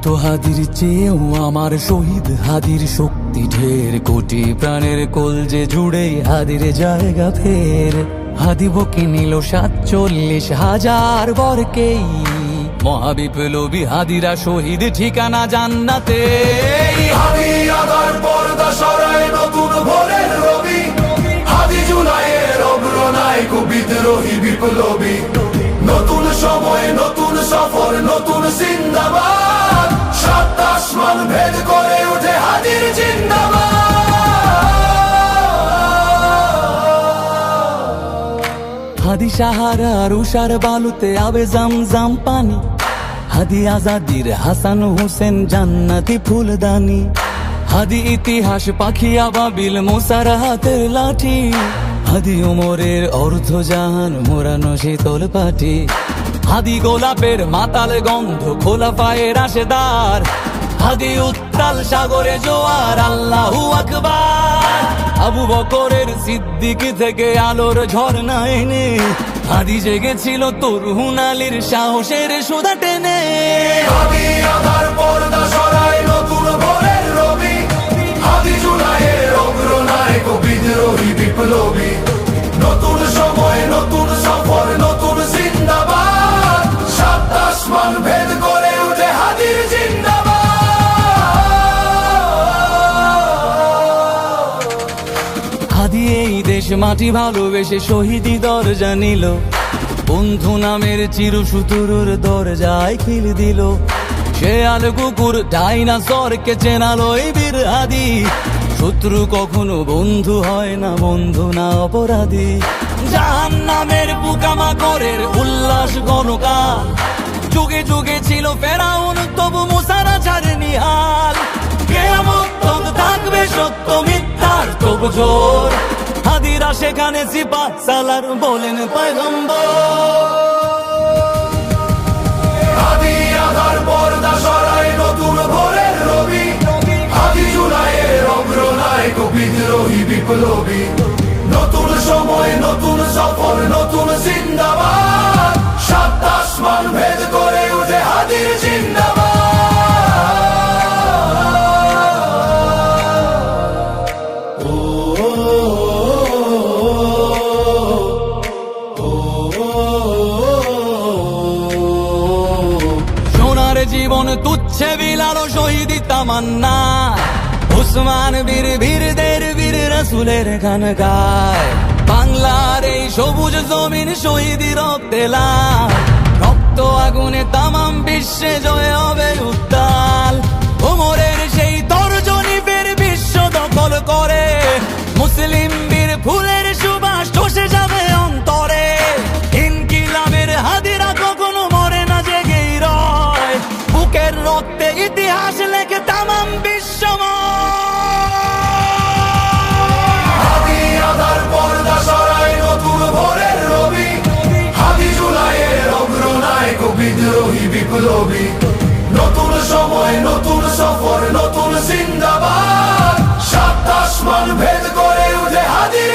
মৃত হাদির চেয়েও আমার শহীদ হাদির শক্তি ঢের, কোটি প্রাণের কলজে জুড়ে হাদির জায়গা ফের। হাদি বকে নিল ৪৭,০০০ বরকেই, মহাবিপ্লবী হাদিরা শহীদ ঠিকানা জান্নাতে। হাদি আদার পর্দা সরায় নতুন ভোরের রবি, হাদি জুলাইয়ের অগ্রনায়ক বিদ্রোহী বিপ্লবী। নতুন সময় নতুন সফর নতুন জিন্দাবাদ, সাত আসমান ভেদ করে উঠে হাদির জিন্দাবাদ। হাদি সাহারার উষার বালুতে আবে জামজাম পানি, হাদি আজাদির হাসান হোসেন জান্নাতি ফুলদানি। হাদি ইতিহাস পাখি আবাবিল মুসার হাতের লাঠি, হাদি ওমরের অর্ধজাহান মোরানো শীতল পাটি। হাদি গোলাপের মাতাল গন্ধ খোলাফায়ে রাশেদার, হাদি উত্তাল সাগরে জোয়ার আল্লাহু আকবার। আবু বকরের সিদ্দিক থেকে আলোর ঝর্ণা এনে, হাদি জেগেছিল তরুণ আলীর সাহসের সুধা টেনে। হাদি আদার পর্দা সরায় নতুন ভোরের রবি, হাদি জুলাইয়ের অগ্রনায়ক বিদ্রোহী বিপ্লবী। নতুন সময় নতুন সফর নতুন জিন্দাবাদ, সাত আসমান ভেদ করে উঠে হাদির জিন্দাবাদ। হাদি এই দেশ মাটি ভালোবেসে শহীদি দরজা নিল, বন্ধু নামের চিরসুতুরুর দরজায় খিল দিল। সে আল কুকুর ডাইনাসরকে চেনালো এই বীর হাদি, শত্রু কখনো বন্ধু হয় না, বন্ধু না অপরাধী। জাহান্নামের পোকামাকড়ের উল্লাস গণকাল, যুগে যুগে ছিল ফেরাউন তবু মুসারা ছাড়েনি হাল। কিয়ামত তক থাকবে সত্য মিথ্যার তবু জোর, হাদিরা সেখানে সিপাহ সালার বলেন পয়গম্বর। হাদি আদার পর্দা সরায় নতুন ভোরের রবি, হাদি জুলাইয়ের অগ্রনায়ক বিদ্রোহী বিপ্লবী। নতুন সময় নতুন সফর নতুন জিন্দাবাদ, সাত আসমান ভেদ করে উঠে হাদির জিন্দাবাদ। সোনার জীবন তুচ্ছে বিলালো শহীদি তামান্না, উসমান বীর বীরদের বীর রাসূলের গান গায়। বাংলার এই সবুজ জমিন শহীদি রক্তে লাল, রক্ত আগুনে তামাম বিশ্বে জয় হবে উত্তাল। ওমরের সেই তর্জনী ফের বিশ্ব দখল করে, মুসলিম বীর ফুলের সুবাস চষে যাবে অন্তরে। ইনকিলাবের হাদিরা কখনো মরে না, জেগেই রয়, বুকের রক্তে ইতিহাস লেখে তামাম বিশ্বময়। হাদি আদার পর্দা সরায় নতুন ভোরের রবি, হাদি জুলাইয়ের অগ্রনায়ক বিদ্রোহী বিপ্লবী। নতুন সময় নতুন সফর নতুন জিন্দাবাদ, সাত আসমান ভেদ করে উঠে হাদির